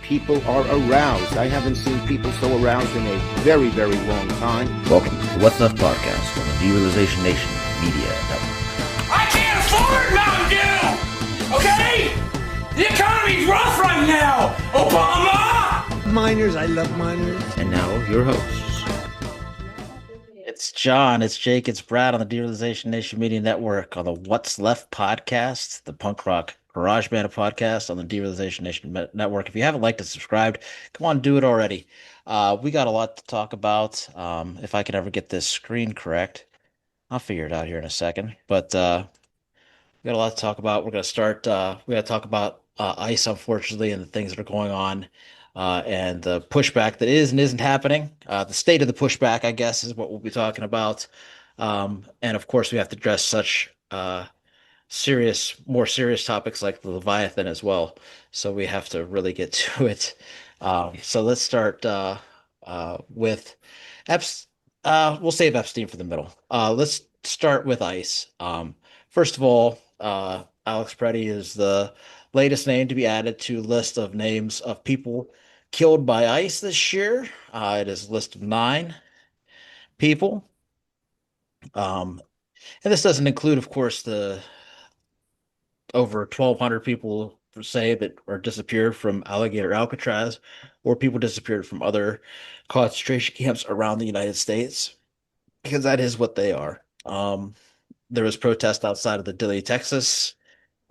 people are aroused. I haven't seen people so aroused in a very, very long time. Welcome to the What's Left podcast on the Derealization Nation Media Network. I can't afford Mountain Dew! Okay? The economy's rough right now! Obama! Miners, I love miners. And now, your hosts. It's John, it's Jake, it's Brad on the Derealization Nation Media Network on the What's Left podcast, the punk rock garage band podcast on the Derealization Nation Network. If you haven't liked and subscribed, come on, do it already. We got a lot to talk about. If I can ever get this screen correct, I'll figure it out here in a second. But we got a lot to talk about. We're going to start. We got to talk about ICE, unfortunately, and the things that are going on. And the pushback that is and isn't happening. The state of the pushback, I guess, is what we'll be talking about. And of course, we have to address such more serious topics like the Leviathan as well. So we have to really get to it. So let's start with we'll save Efstien for the middle. Let's start with ICE. First of all, Alex Preddy is the latest name to be added to list of names of people killed by ICE this year. It is a list of 9 people. And this doesn't include, of course, the over 1,200 people, say, that are disappeared from Alligator Alcatraz, or people disappeared from other concentration camps around the United States, because that is what they are. There was protest outside of the Dilley, Texas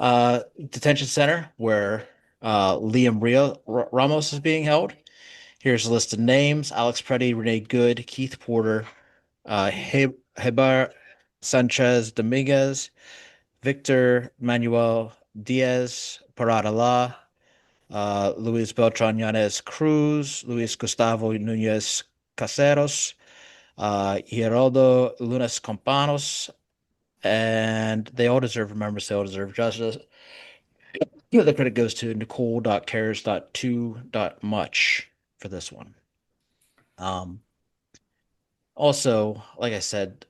detention center where Liam Ramos is being held. Here's a list of names: Alex Preddy, Renee Good, Keith Porter, Heber Sanchez Dominguez, Victor Manuel Diaz Parada Luis Beltran Yanez Cruz, Luis Gustavo Nunez Caseros, Geraldo Lunas Campanos, and they all deserve remembrance. They all deserve justice. The credit goes to Nicole.cares.2.much for this one. Also, like I said,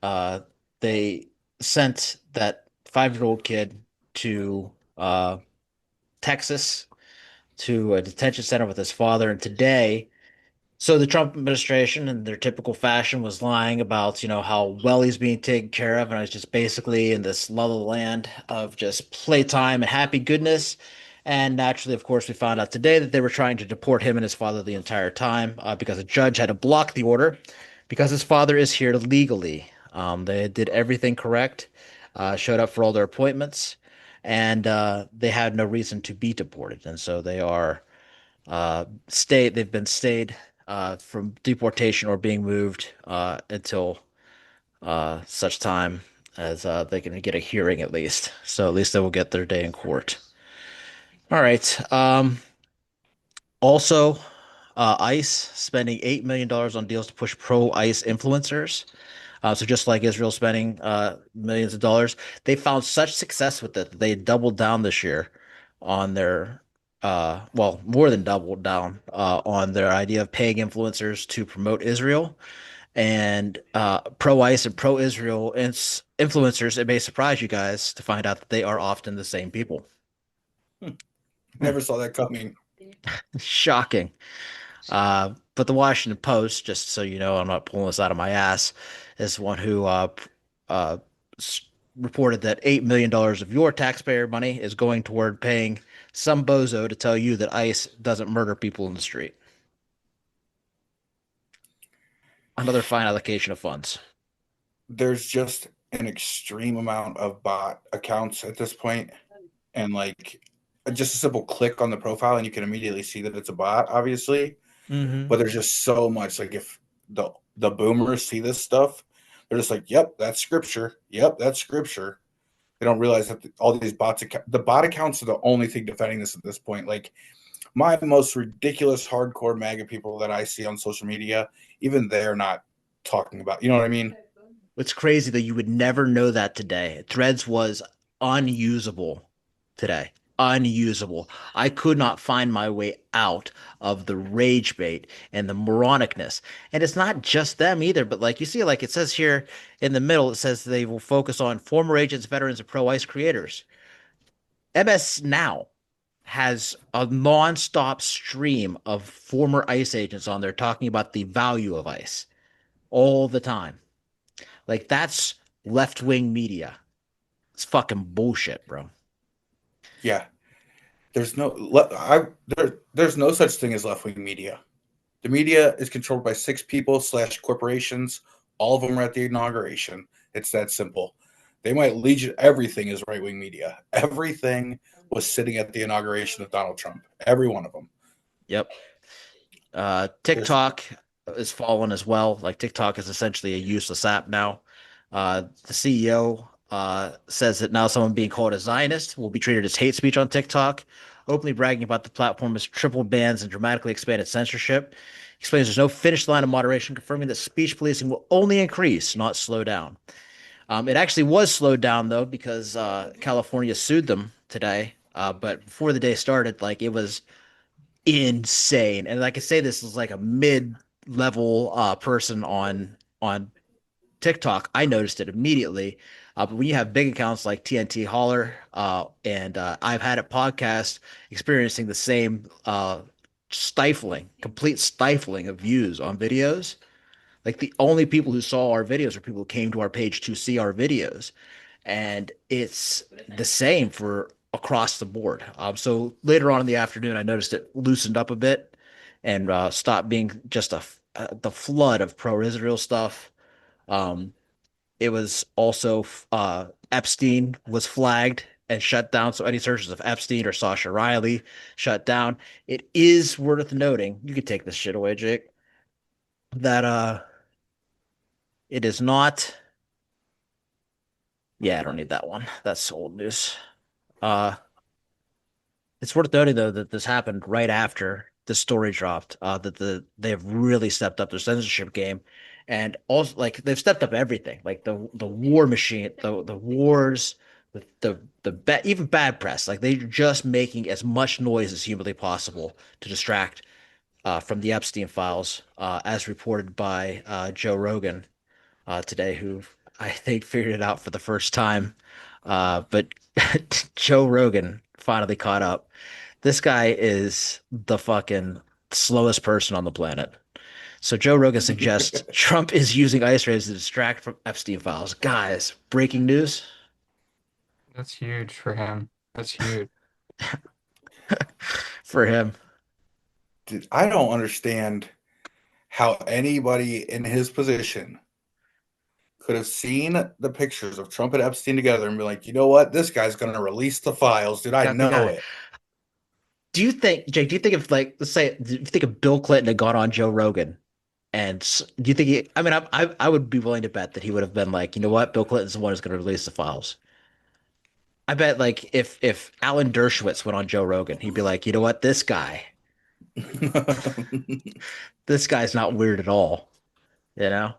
they sent that 5-year-old kid to Texas to a detention center with his father. And today, so the Trump administration, in their typical fashion, was lying about, how well he's being taken care of. And I was just basically in this la la land of just playtime and happy goodness. And naturally, of course, we found out today that they were trying to deport him and his father the entire time because a judge had to block the order because his father is here legally. They did everything correct, showed up for all their appointments, and they had no reason to be deported. And so they are they've been stayed from deportation or being moved until such time as they can get a hearing, at least. So at least they will get their day in court. All right. Also, ICE spending $8 million on deals to push pro-ICE influencers. So just like Israel spending millions of dollars, they found such success with it that they doubled down this year on their more than doubled down on their idea of paying influencers to promote Israel. And pro-ICE and pro-Israel influencers, it may surprise you guys to find out that they are often the same people. Never saw that coming. Shocking. But the Washington Post, just so you know, I'm not pulling this out of my ass, is one who reported that $8 million of your taxpayer money is going toward paying some bozo to tell you that ICE doesn't murder people in the street. Another fine allocation of funds. There's just an extreme amount of bot accounts at this point, and just a simple click on the profile and you can immediately see that it's a bot, obviously. But there's just so much, if the boomers see this stuff, they're just like, yep, that's scripture. Yep, that's scripture. They don't realize that all these the bot accounts are the only thing defending this at this point. My most ridiculous hardcore MAGA people that I see on social media, even they're not talking about, you know what I mean? It's crazy that you would never know that today. Threads was unusable today. Unusable. I could not find my way out of the rage bait and the moronicness. And it's not just them either, but you see, it says here in the middle, it says they will focus on former agents, veterans, and pro-ICE creators. MS Now has a non-stop stream of former ICE agents on there talking about the value of ICE all the time. Like that's left-wing media. It's fucking bullshit, bro. Yeah, there's no such thing as left wing media. The media is controlled by six people slash corporations. All of them are at the inauguration. It's that simple. They might legion everything is right wing media. Everything was sitting at the inauguration of Donald Trump. Every one of them. Yep. There's TikTok is fallen as well. Like TikTok is essentially a useless app now. The CEO says that now someone being called a Zionist will be treated as hate speech on TikTok, openly bragging about the platform as triple bans and dramatically expanded censorship. He explains there's no finish line of moderation, confirming that speech policing will only increase, not slow down. It actually was slowed down though because California sued them today. But before the day started, like it was insane. And like I say, this is like a mid-level person on TikTok. I noticed it immediately. But when you have big accounts like TNT Holler and I've had a podcast experiencing the same complete stifling of views on videos. Like the only people who saw our videos are people who came to our page to see our videos. And it's the same for across the board. So later on in the afternoon, I noticed it loosened up a bit and stopped being just the flood of pro-Israel stuff. Um, it was also Epstein was flagged and shut down. So any searches of Epstein or Sasha Riley shut down. It is worth noting. You could take this shit away, Jake. That it is not. Yeah, I don't need that one. That's old news. Uh, It's worth noting though that this happened right after the story dropped. That they have really stepped up their censorship game, and also like they've stepped up everything, like the war machine, the wars, even bad press. Like they're just making as much noise as humanly possible to distract from the Epstein files, as reported by Joe Rogan today, who I think figured it out for the first time. But Joe Rogan finally caught up. This guy is the fucking slowest person on the planet. So Joe Rogan suggests Trump is using ICE raids to distract from Epstein files. Guys, breaking news. That's huge for him. That's huge. For him. Dude, I don't understand how anybody in his position could have seen the pictures of Trump and Epstein together and be like, you know what? This guy's going to release the files, dude. I Got the know guy. it. Do you think, Jake, do you think if like let's say do you think if Bill Clinton had gone on Joe Rogan and do you think I mean I would be willing to bet that he would have been like, you know what, Bill Clinton's the one who's going to release the files. I bet like if Alan Dershowitz went on Joe Rogan, he'd be like, you know what, this guy's not weird at all, you know?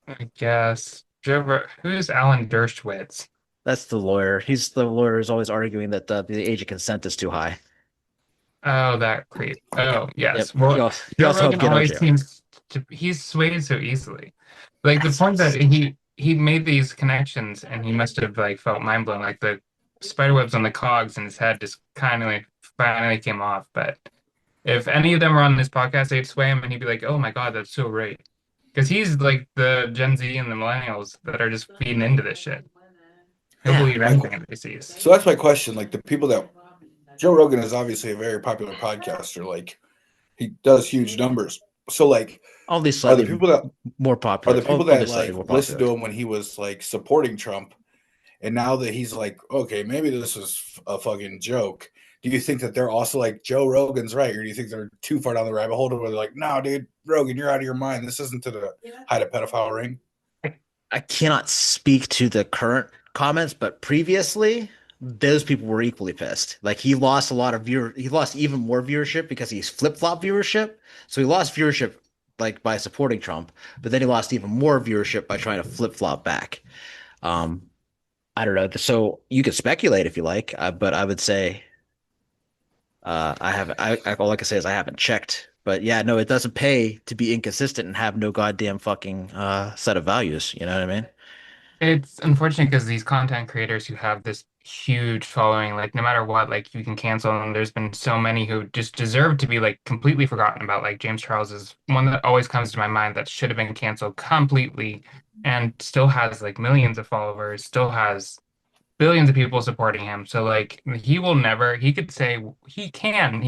I guess. Who's Alan Dershowitz? That's the lawyer. He's the lawyer who's always arguing that the age of consent is too high. Oh, that creep. Oh, Yep. yes. He Well, also, he Joe also helped Rogan get always OJ. seems to he's swayed so easily. Like the That's point that he made these connections and he must have like felt mind blown, like the spiderwebs on the cogs in his head just kind of like finally came off. But if any of them were on this podcast, they'd sway him and he'd be like, "Oh my God, that's so right." Because he's like the Gen Z and the millennials that are just feeding into this shit. He'll Yeah. believe anything that he sees. So that's my question. Like the people that Joe Rogan is obviously a very popular podcaster. Like he does huge numbers. So like Only are the slightly people that more are popular. the people Only that slightly like more listened popular. to him when he was like supporting Trump and now that he's like, okay, maybe this is a fucking joke. Do you think that they're also like Joe Rogan's right, or do you think they're too far down the rabbit hole where they're like, no, dude, Rogan, you're out of your mind. This isn't to the hide a pedophile ring. I cannot speak to the current comments, but previously those people were equally pissed. Like he lost a lot of he lost even more viewership because he's flip-flop viewership. So he lost viewership like by supporting Trump, but then he lost even more viewership by trying to flip-flop back. Um, I don't know. So you could speculate if you like, but I would say I haven't. All I can say is I haven't checked. But yeah, no, it doesn't pay to be inconsistent and have no goddamn fucking set of values. You know what I mean? It's unfortunate because these content creators who have this huge following. Like no matter what, like you can cancel them. There's been so many who just deserve to be like completely forgotten about. Like James Charles is one that always comes to my mind that should have been canceled completely and still has like millions of followers, still has billions of people supporting him. So like he will never, he could say he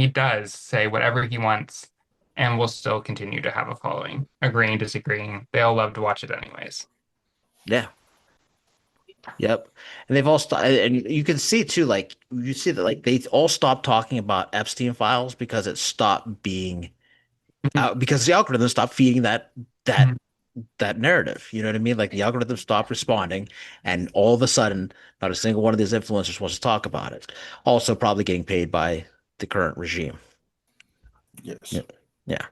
does say whatever he wants and will still continue to have a following. Agreeing, disagreeing. They all love to watch it anyways. Yeah. Yep. And they've all stopped, and you can see too, like you see that like they all stopped talking about Epstein files because it stopped being out because the algorithm stopped feeding that Mhm. that narrative. You know what I mean? Like the algorithm stopped responding, and all of a sudden, not a single one of these influencers wants to talk about it. Also, probably getting paid by the current regime. Yes. Yeah. Yeah.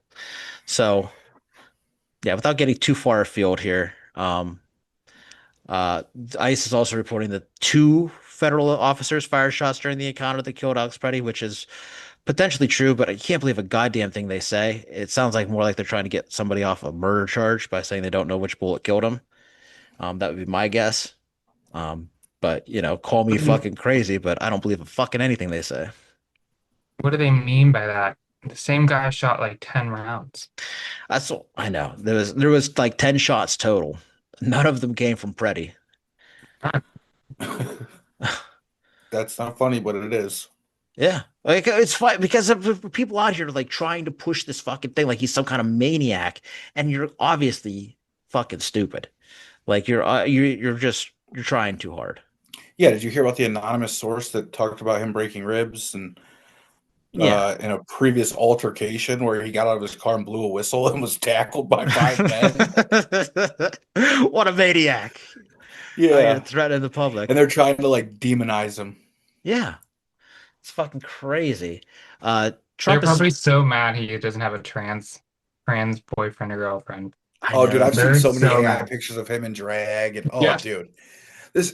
So yeah, without getting too far afield here, uh, ICE is also reporting that two federal officers fired shots during the encounter that killed Alex Preddy, which is potentially true, but I can't believe a goddamn thing they say. It sounds like more like they're trying to get somebody off a murder charge by saying they don't know which bullet killed him. That would be my guess. Um, but call me What do they, fucking crazy, but I don't believe a fucking anything they say. what do they mean by that? The same guy shot like 10 rounds. That's all I know. There was like 10 shots total. None of them came from Preddy. That's not funny, but it is. Yeah, like it's fine because of people out here like trying to push this fucking thing like he's some kind of maniac, and you're obviously fucking stupid. Like you're trying too hard. Yeah, did you hear about the anonymous source that talked about him breaking ribs and Yeah. in a previous altercation where he got out of his car and blew a whistle and was tackled by five men? What a maniac! Out here Yeah, threatening the public. and they're trying to like demonize him. Yeah, it's fucking crazy. They're Trump is. probably so mad he doesn't have a trans boyfriend or girlfriend. I Oh, dude, know. I've seen They're so many so AI mad. pictures of him in drag, and oh, Yeah, dude,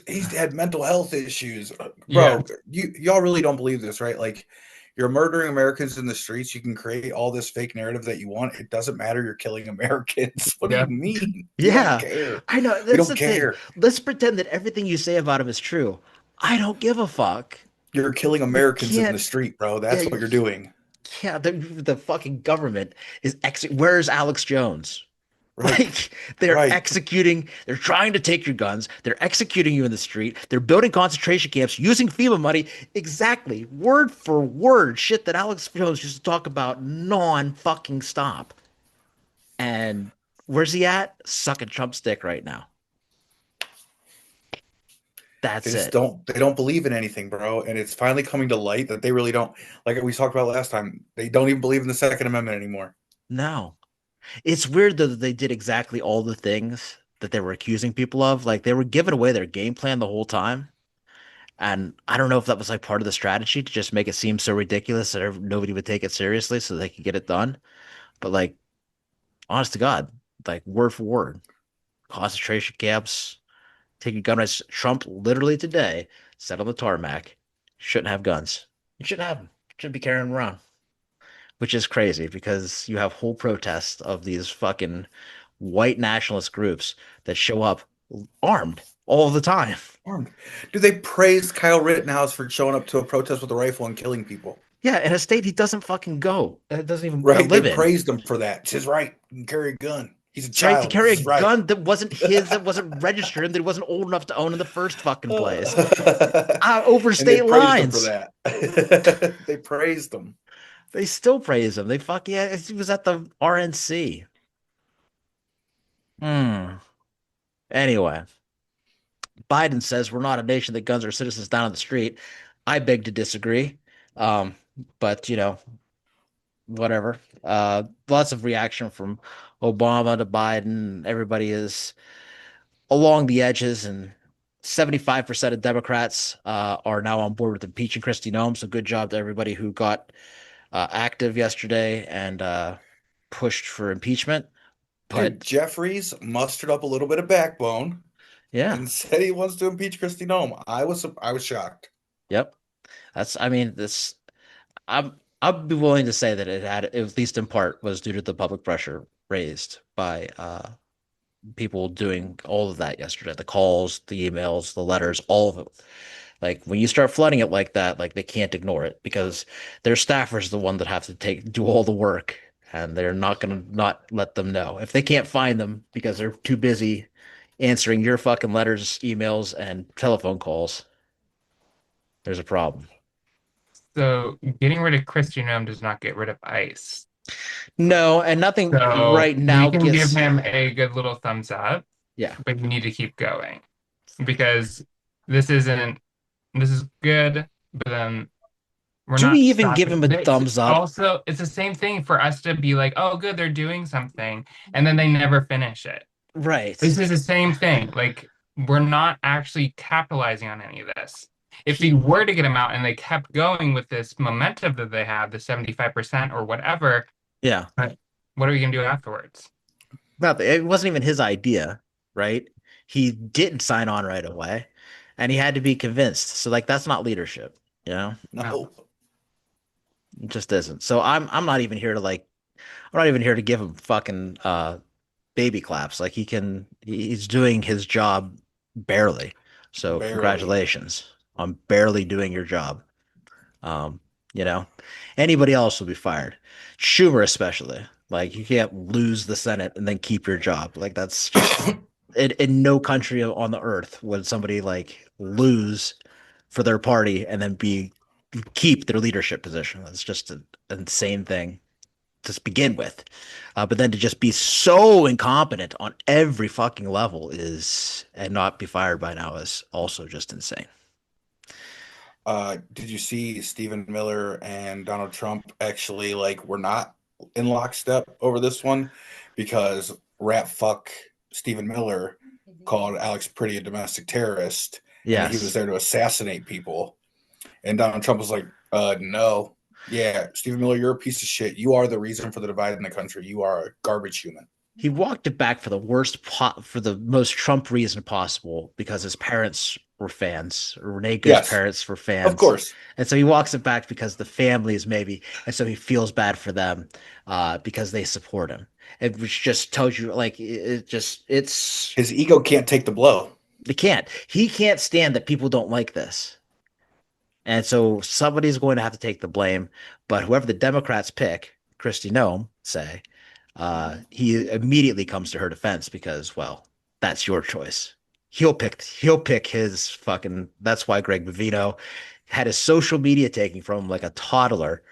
he's had mental health issues, yeah, bro. Y'all really don't believe this, right? Like, you're murdering Americans in the streets. You can create all this fake narrative that you want. It doesn't matter. You're killing Americans. What do yeah. you mean? We don't Yeah, care. I know. We That's don't the thing. care. Let's pretend that everything you say about him is true. I don't give a fuck. You're killing You Americans in the can't. street, bro. Yeah, That's you what you're doing, can't. The fucking government is Where's Alex Jones? right? Like they're Right. executing, they're trying to take your guns, they're executing you in the street, they're building concentration camps using FEMA money, exactly word for word, shit that Alex Jones used to talk about non-fucking stop. And where's he at? Sucking Trump stick right now. They That's just it. don't. They don't believe in anything, bro. And it's finally coming to light that they really don't. Like we talked about last time, they don't even believe in the Second Amendment anymore. No. It's weird though that they did exactly all the things that they were accusing people of. Like they were giving away their game plan the whole time. And I don't know if that was like part of the strategy to just make it seem so ridiculous that nobody would take it seriously so they could get it done. But like, honest to God, like word for word, concentration camps, taking gun rights. Trump literally today said on the tarmac, shouldn't have guns. You shouldn't have them. Shouldn't be carrying them around. Which is crazy because you have whole protests of these fucking white nationalist groups that show up armed all the time. Armed. Do they praise Kyle Rittenhouse for showing up to a protest with a rifle and killing people? Yeah, in a state he doesn't fucking go. It doesn't even Right? They live in. praised him for that. It's his right. He can carry a gun. He's a It's right to child. carry It's a his right. gun that wasn't his, that wasn't registered, that he wasn't old enough to own in the first fucking place. Over And they state praised him for lines. that. They praised him. They still praise him. They fuck yeah, he was at the RNC. Hmm. Anyway, Biden says we're not a nation that guns our citizens down on the street. I beg to disagree. Um, but whatever. Lots of reaction from Obama to Biden. Everybody is along the edges, and 75% of Democrats are now on board with impeaching Kristi Noem. So good job to everybody who got active yesterday and pushed for impeachment. Dude, But Jeffries mustered up a little bit of backbone yeah, and said he wants to impeach Kristi Noem. I was shocked. yep. I mean, this. I'd be willing to say that it had, at least in part, was due to the public pressure raised by people doing all of that yesterday, the calls, the emails, the letters, all of it. Like when you start flooding it like that, like they can't ignore it because their staffers are the one that have to do all the work, and they're not gonna not let them know if they can't find them because they're too busy answering your fucking letters, emails, and telephone calls. There's a problem. So getting rid of Christian Rome does not get rid of ICE. No, and nothing So right we now can give gets. him a good little thumbs up, Yeah. but you need to keep going because this isn't this is good, but then we're Do we not even give stopping. him a It's thumbs up? also, it's the same thing for us to be like, oh, good, they're doing something, and then they never finish it. Right. This is the same thing. Like, we're not actually capitalizing on any of this. If we were to get them out and they kept going with this momentum that they have, the 75% or whatever, Yeah. what are we gonna do afterwards? Nothing. It wasn't even his idea, right? He didn't sign on right away, and he had to be convinced. So like that's not leadership, you know? No. No. It just isn't. So I'm not even here to like I'm not even here to give him fucking baby claps. Like he's doing his job barely. So Barely. congratulations on barely doing your job. Um, you know, anybody else will be fired. Schumer especially. Like you can't lose the Senate and then keep your job. Like that's just in no country on the earth would somebody like lose for their party and then be keep their leadership position. That's just an insane thing to begin with. But then to just be so incompetent on every fucking level is and not be fired by now is also just insane. Did you see Stephen Miller and Donald Trump actually like were not in lockstep over this one because rat fuck Stephen Miller called Alex Pretty a domestic terrorist and that he was Yes. there to assassinate people. And Donald Trump was like, no. Yeah, Stephen Miller, you're a piece of shit. You are the reason for the divide in the country. You are a garbage human. He walked it back for the for the most Trump reason possible because his parents were fans. Renee Good's Yes, parents were of fans. course. And so he walks it back because the families maybe, and so he feels bad for them because they support him. It which just tells you like it just it's His ego can't take the blow. it can't. He can't stand that people don't like this. And so somebody's going to have to take the blame. But whoever the Democrats pick, Kristi Noem, say, he immediately comes to her defense because, well, that's your choice. He'll pick his fucking. That's why Greg Bovino had his social media taken from him like a toddler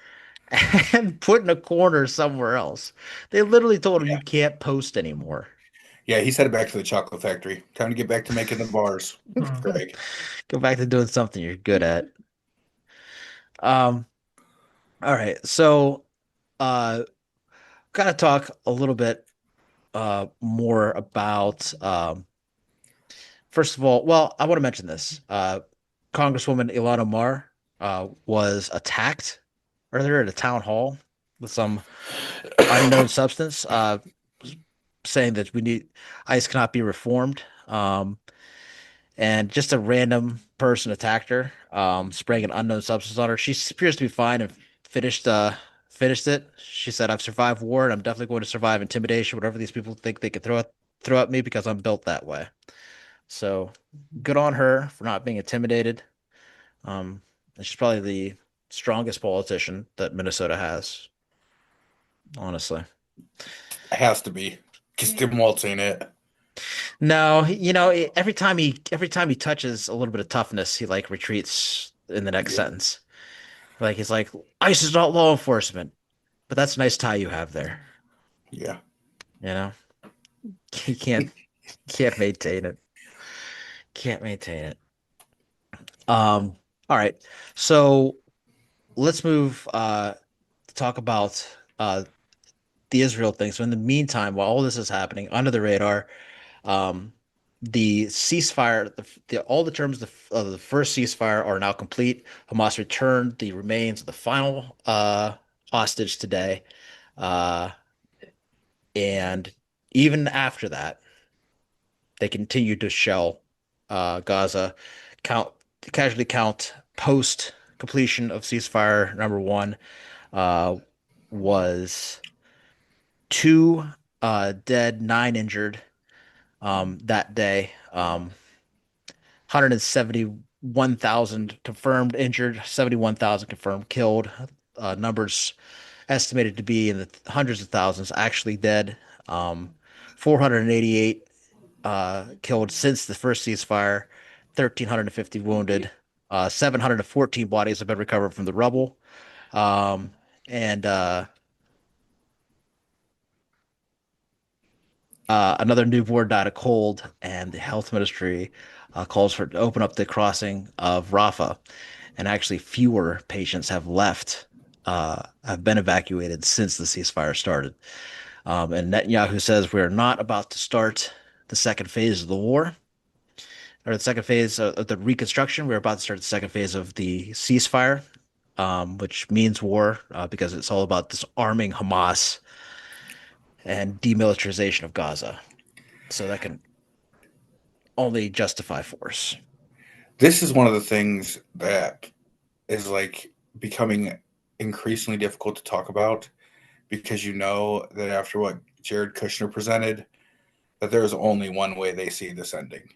and put in a corner somewhere else. They literally told him Yeah. you can't post anymore. Yeah, he's headed back to the chocolate factory. Time to get back to making the bars, Greg. Go back to doing something you're good at. Um, all right. So gotta talk a little bit more about first of all, well, I want to mention this. Congresswoman Ilhan Omar was attacked earlier at a town hall with some unknown substance, saying that we need ICE cannot be reformed. And just a random person attacked her, spraying an unknown substance on her. She appears to be fine and finished it. She said, "I've survived war, and I'm definitely going to survive intimidation, whatever these people think they could throw at me because I'm built that way." So good on her for not being intimidated. And she's probably the strongest politician that Minnesota has, honestly. It has to be. Because Tim Waltz ain't it. No, every time he touches a little bit of toughness, he like retreats in the next Yeah. sentence. Like he's like, ICE is not law enforcement, but that's a nice tie you have there. Yeah. You know, he can't maintain it. Can't maintain it. All right. So let's move to talk about the Israel thing. So in the meantime, while all this is happening under the radar, um, the ceasefire, all the terms of the first ceasefire are now complete. Hamas returned the remains of the final hostage today, uh, and even after that, they continue to shell Gaza. Count casualty count post completion of ceasefire number one uh, was two dead, nine injured that day. 170 1,000 confirmed injured, 71,000 confirmed killed. Numbers estimated to be in the hundreds of thousands actually dead. 488 killed since the first ceasefire, 1,350 wounded. 714 bodies have been recovered from the rubble. And Another newborn died of cold, and the health ministry calls for to open up the crossing of Rafah. And actually, fewer patients have been evacuated since the ceasefire started. And Netanyahu says we're not about to start the second phase of the war, or the second phase of the reconstruction. We're about to start the second phase of the ceasefire, which means war, because it's all about disarming Hamas and demilitarization of Gaza. So that can only justify force. This is one of the things that is like becoming increasingly difficult to talk about, because you know that after what Jared Kushner presented, that there's only one way they see this ending.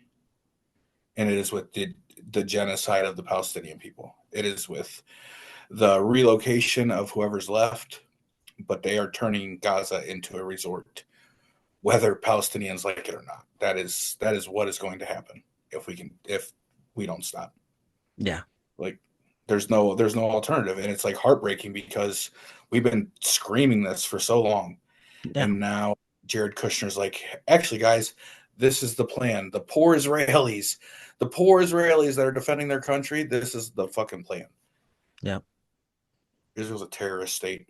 And it is with the genocide of the Palestinian people. It is with the relocation of whoever's left, but they are turning Gaza into a resort, whether Palestinians like it or not. That is what is going to happen if we don't stop. Yeah. Like there's no alternative. And it's like heartbreaking because we've been screaming this for so long. Yeah. And now Jared Kushner's like, actually, guys, this is the plan. The poor Israelis that are defending their country, this is the fucking plan. Yeah. Israel's a terrorist state.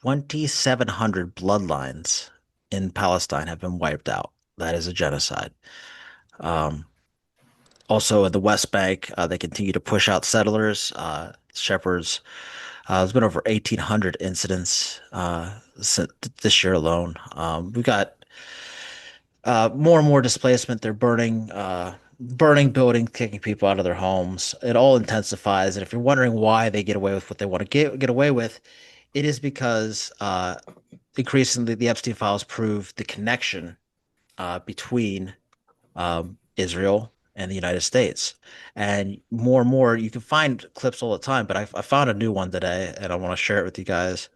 2,700 bloodlines in Palestine have been wiped out. That is a genocide. Also, in the West Bank, they continue to push out settlers, shepherds. There's been over 1,800 incidents this year alone. We got more and more displacement. They're burning buildings, kicking people out of their homes. It all intensifies. And if you're wondering why they get away with what they want to get away with, it is because increasingly the Epstein files prove the connection between Israel and the United States. And more, you can find clips all the time, but I found a new one today, and I want to share it with you guys,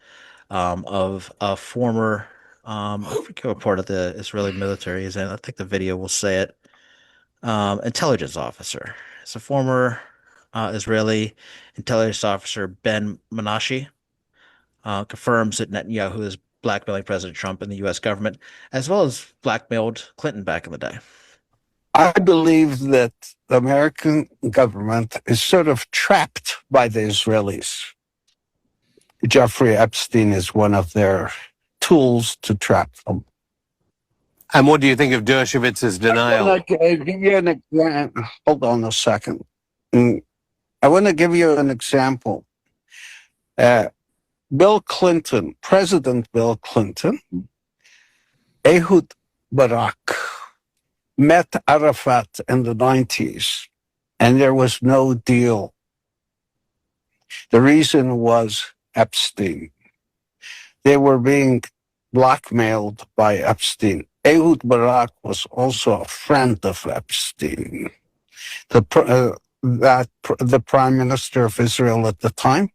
of a former, I forget what part of the Israeli military is in. I think the video will say it. Intelligence officer. It's a former Israeli intelligence officer, Ben Menashe, confirms that Netanyahu is blackmailing President Trump and the U.S. government, as well as blackmailed Clinton back in the day. I believe that the American government is sort of trapped by the Israelis. Jeffrey Epstein is one of their tools to trap them. And what do you think of Dershowitz's denial? Hold on a second. I want to give you an example. Bill Clinton, President Bill Clinton, Ehud Barak, met Arafat in the 90s, and there was no deal. The reason was Epstein. They were being blackmailed by Epstein. Ehud Barak was also a friend of Epstein, the prime minister of Israel at the time.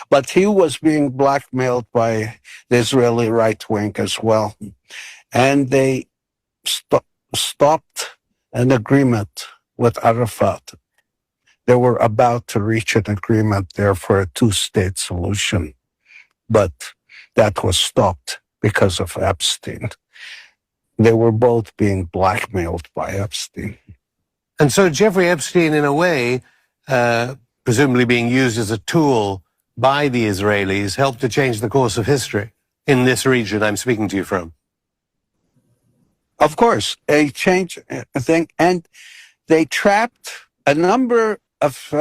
But he was being blackmailed by the Israeli right wing as well. And they stopped an agreement with Arafat. They were about to reach an agreement there for a two-state solution, but that was stopped because of Epstein. They were both being blackmailed by Epstein. And so Jeffrey Epstein, in a way, presumably being used as a tool by the Israelis, helped to change the course of history in this region I'm speaking to you from. Of course, a change thing, and they trapped a number of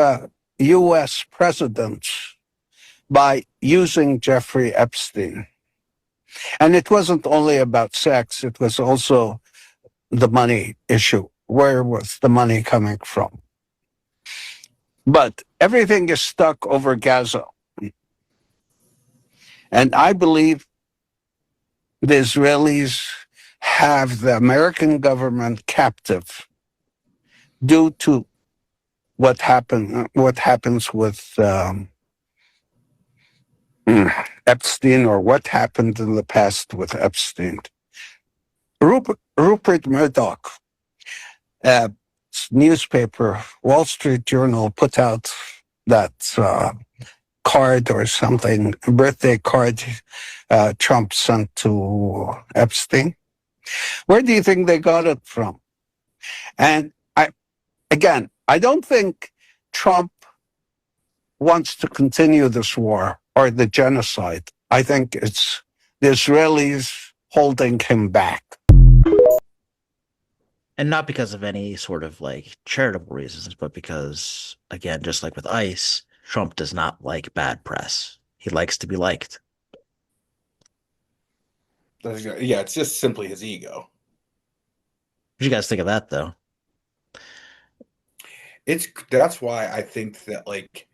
U.S. presidents by using Jeffrey Epstein. And it wasn't only about sex, it was also the money issue. Where was the money coming from? But everything is stuck over Gaza. And I believe the Israelis have the American government captive due to what happens with Epstein, or what happened in the past with Epstein. Rupert Murdoch, newspaper, Wall Street Journal, put out that card or something, birthday card Trump sent to Epstein. Where do you think they got it from? And I don't think Trump wants to continue this war or the genocide. I think it's the Israelis holding him back. And not because of any sort of like charitable reasons, but because, again, just like with ICE, Trump does not like bad press. He likes to be liked. Yeah, it's just simply his ego. What do you guys think of that, though? That's why I think that like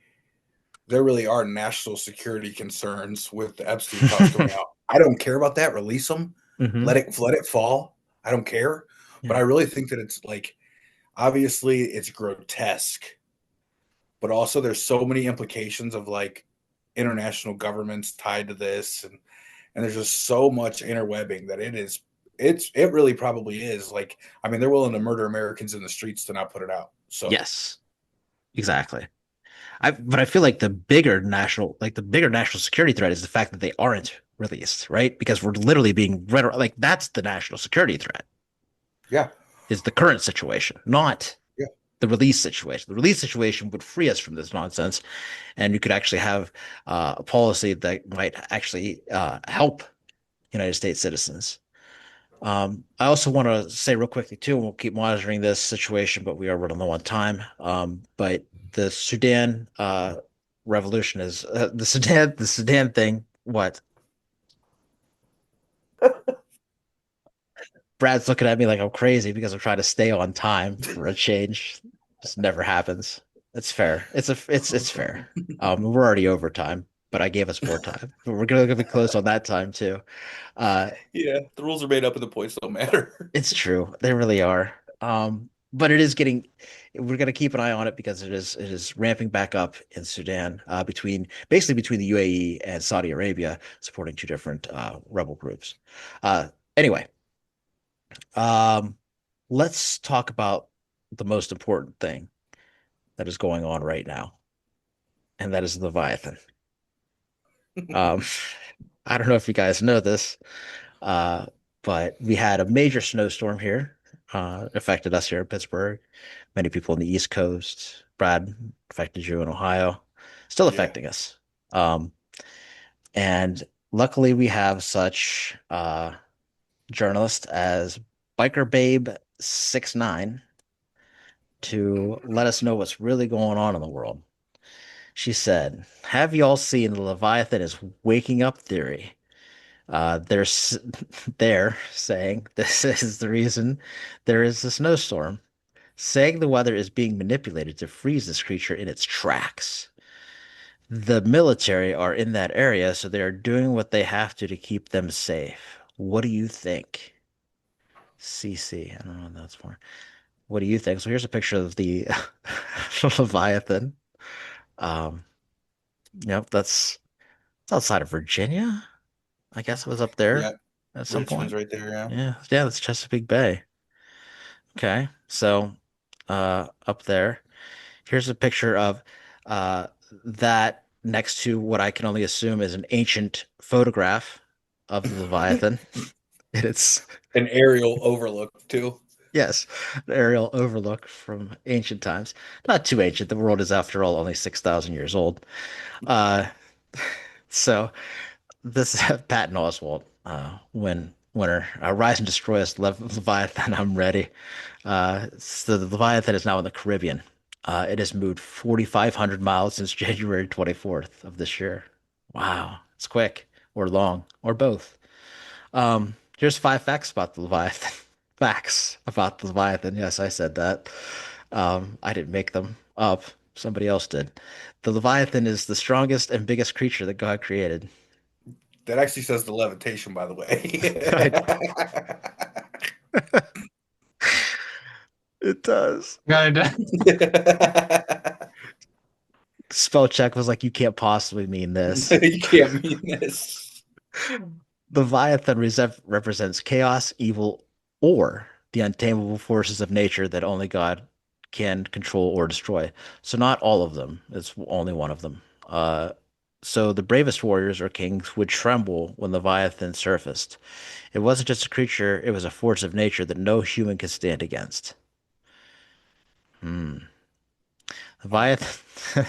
there really are national security concerns with the Epstein files coming out. I don't care about that. Release them. Mhm. Let it fall. I don't care. Yeah. But I really think that it's like, obviously it's grotesque, but also there's so many implications of like international governments tied to this, and there's just so much interwebbing that it really probably is like, I mean, they're willing to murder Americans in the streets to not put it out. So Yes, exactly. But I feel like the bigger national security threat is the fact that they aren't released, right? Because we're literally being like, that's the national security threat. Yeah. Is the current situation, not Yeah. the release situation. The release situation would free us from this nonsense, and you could actually have a policy that might actually help United States citizens. I also want to say real quickly too, and we'll keep monitoring this situation, but we are running low on time. But the Sudan revolution is the Sudan thing. What? Brad's looking at me like I'm crazy because I'm trying to stay on time for a change. This never happens. It's fair. It's fair. We're already over time, but I gave us more time. But we're gonna be close on that time too. Yeah, the rules are made up and the points don't matter. It's true. They really are. But it is getting, we're going to keep an eye on it because it is ramping back up in Sudan, between the UAE and Saudi Arabia, supporting two different rebel groups. Anyway, let's talk about the most important thing that is going on right now, and that is the Leviathan. I don't know if you guys know this, but we had a major snowstorm here, affected us here in Pittsburgh. Many people on the East Coast. Brad, affected you in Ohio. Still affecting us. And luckily, we have such journalists as Biker Babe 69 to let us know what's really going on in the world. She said, "Have y'all seen the Leviathan is waking up theory? They're saying this is the reason there is a snowstorm, saying the weather is being manipulated to freeze this creature in its tracks. The military are in that area, so they are doing what they have to keep them safe. What do you think?" CC, I don't know what that's for. What do you think? So here's a picture of the Leviathan. Yep, that's it's outside of Virginia. I guess it was up there at some Richmond's point. right there. Yeah, that's Chesapeake Bay. Okay, so up there, here's a picture of that next to what I can only assume is an ancient photograph of the Leviathan. And it's an aerial overlook too. Yes, an aerial overlook from ancient times. Not too ancient. The world is, after all, only 6,000 years old. So this is Patton Oswalt, winner. Rise and destroy us, Leviathan. I'm ready. So the Leviathan is now in the Caribbean. It has moved 4,500 miles since January 24th of this year. Wow, it's quick or long or both. Here's 5 facts about the Leviathan. Facts about the Leviathan. Yes, I said that. I didn't make them up. Somebody else did. The Leviathan is the strongest and biggest creature that God created. That actually says the levitation, by the way. It does. Got it. Spell check was like, you can't possibly mean this. You can't mean this. Leviathan represents chaos, evil, or the untamable forces of nature that only God can control or destroy. So not all of them. It's only one of them. So the bravest warriors or kings would tremble when Leviathan surfaced. It wasn't just a creature, it was a force of nature that no human could stand against. Hmm. Leviathan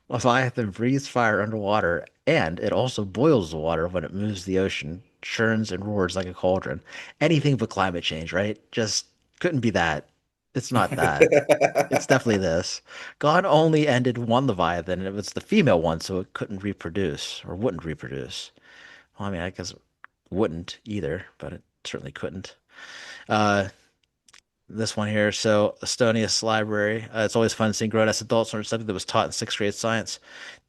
Leviathan breathes fire underwater, and it also boils the water when it moves the ocean, churns and roars like a cauldron. Anything but climate change, right? Just couldn't be that. It's not that. It's definitely this. God only ended one Leviathan, and it was the female one, so it couldn't reproduce or wouldn't reproduce. Well, I mean, I guess it wouldn't either, but it certainly couldn't. Uh, this one here. So, Estonia's library. It's always fun seeing grown-ass adults learn something that was taught in sixth grade science.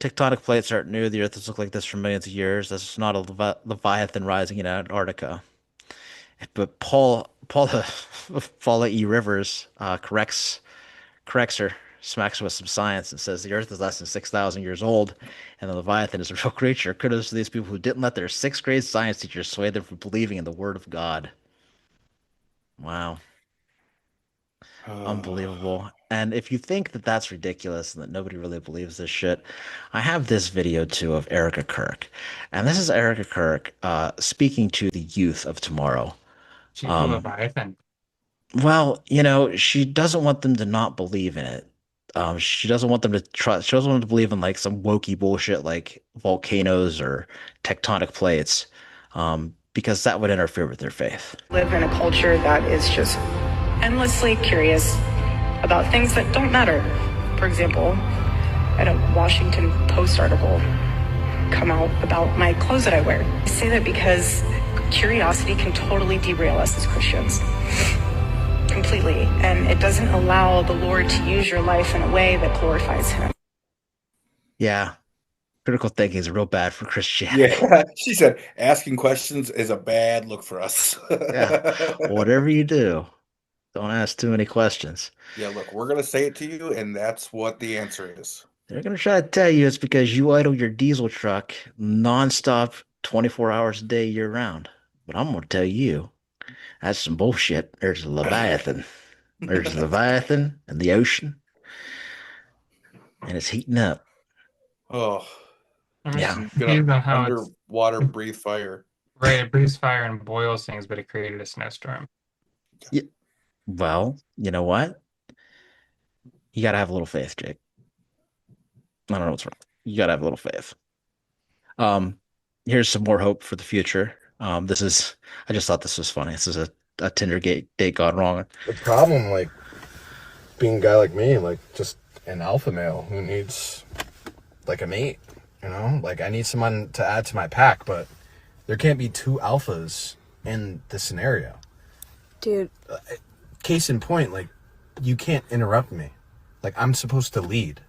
Tectonic plates aren't new. The Earth has looked like this for millions of years. This is not a Leviathan rising in Antarctica. But Paula E. Rivers corrects her, smacks her with some science, and says the Earth is less than 6,000 years old, and the Leviathan is a real creature. Kudos to these people who didn't let their sixth grade science teachers sway them from believing in the Word of God. Wow. Unbelievable. And if you think that that's ridiculous and that nobody really believes this shit, I have this video too of Erica Kirk. And this is Erica Kirk speaking to the youth of tomorrow. She's a Leviathan. Well, she doesn't want them to not believe in it. She doesn't want them to trust. She doesn't want them to believe in like some wokey bullshit like volcanoes or tectonic plates, because that would interfere with their faith. Live in a culture that is just endlessly curious about things that don't matter. For example, I had a Washington Post article come out about my clothes that I wear. I say that because curiosity can totally derail us as Christians. Completely. And it doesn't allow the Lord to use your life in a way that glorifies Him. Yeah. Critical thinking is real bad for Christianity. Yeah, she said asking questions is a bad look for us. Yeah. Whatever you do, don't ask too many questions. Yeah, look, we're going to say it to you, and that's what the answer is. They're going to try to tell you it's because you idle your diesel truck nonstop 24 hours a day year round. But I'm going to tell you, that's some bullshit. There's a Leviathan. There's a Leviathan in the ocean, and it's heating up. Oh, Yeah. Confused on how it's underwater breathe fire. right. It breathes fire and boils things, but it created a snowstorm. Yeah. Well, you know what? You got to have a little faith, Jake. I don't know what's wrong. You got to have a little faith. Here's some more hope for the future. I just thought this was funny. This is a Tinder date gone wrong. The problem, like, being a guy like me, like, just an alpha male who needs, like, a mate, Like, I need someone to add to my pack, but there can't be two alphas in the scenario. Dude. Case in point, like, you can't interrupt me. Like, I'm supposed to lead.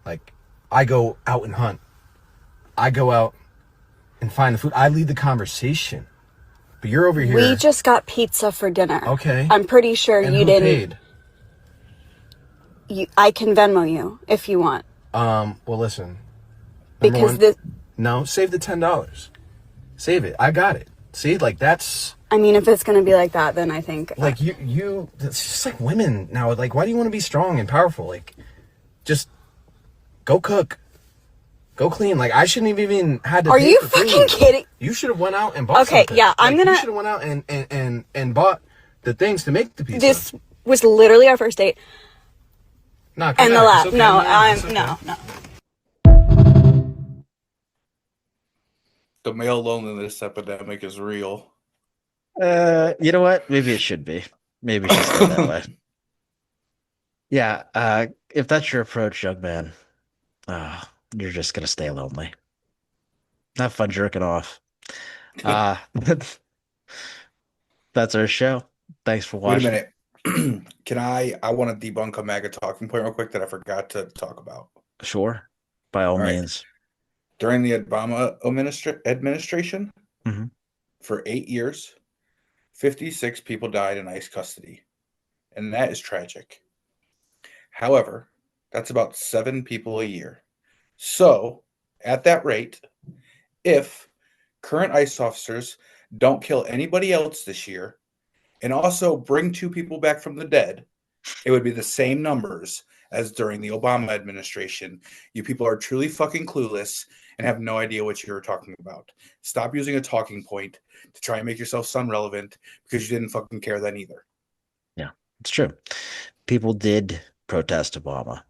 Like, I go out and hunt. I go out and find the food. I lead the conversation. But you're over here. We just got pizza for dinner. Okay. I'm pretty sure And you who didn't. paid? I can Venmo you if you want. Well, listen. Because No, save the $10. Save it. I got it. See, like, that's... I mean, if it's going to be like that, then I think... Like, it's just like women now. Like, why do you want to be strong and powerful? Like, just go cook. Go clean. Like, I shouldn't have even had to Are pay you for fucking food. kidding? You should have went out and bought Okay, something. yeah, I'm Like, gonna... You should have went out and bought the things to make the pizza. This was literally our first date. No, And the last... okay, No, it's okay. no. The male loneliness epidemic is real. You know what? Maybe it should be. Maybe it should stay that way. Yeah, if that's your approach, young man, you're just gonna stay lonely. Have fun jerking off. That's our show. Thanks for watching. Wait a minute. I want to debunk a MAGA talking point real quick that I forgot to talk about. Sure. By all means. During the Obama administration, Mhm. for 8 years, 56 people died in ICE custody. And that is tragic. However, That's about 7 people a year. So, at that rate, if current ICE officers don't kill anybody else this year and also bring 2 people back from the dead, it would be the same numbers as during the Obama administration. You people are truly fucking clueless and have no idea what you're talking about. Stop using a talking point to try and make yourself sound relevant because you didn't fucking care then either. Yeah, it's true. People did protest Obama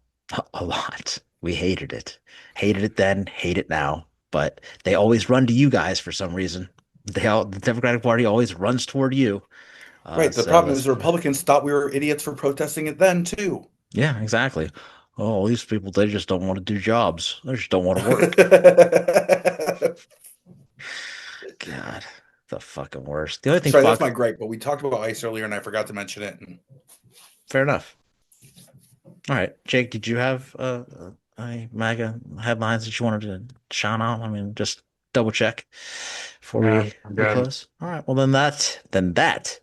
a lot. We hated it. Hated it then, hate it now. But they always run to you guys for some reason. The Democratic Party always runs toward you. Right. The So problem that's is the Republicans thought we were idiots for protesting it then too. yeah, exactly. Oh, these people, they just don't want to do jobs. They just don't want to work. God, the fucking worst. The only thing Sorry, that's Fox, my gripe. But we talked about ICE earlier, and I forgot to mention it. fair enough. All right, Jake, did you have any MAGA headlines that you wanted to shine on? I mean, just double check before No, we I'm good. close. All right, well then that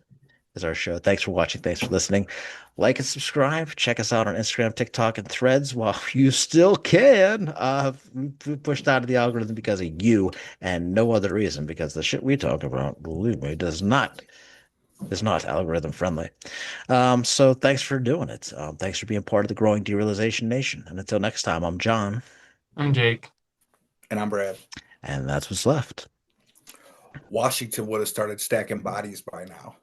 is our show. Thanks for watching. Thanks for listening. Like and subscribe. Check us out on Instagram, TikTok, and Threads while you still can. We pushed out of the algorithm because of you and no other reason, because the shit we talk about, believe me, is not algorithm friendly. So thanks for doing it. Thanks for being part of the growing derealization nation. And until next time, I'm John. I'm Jake. And I'm Brad. And that's what's left. Washington would have started stacking bodies by now.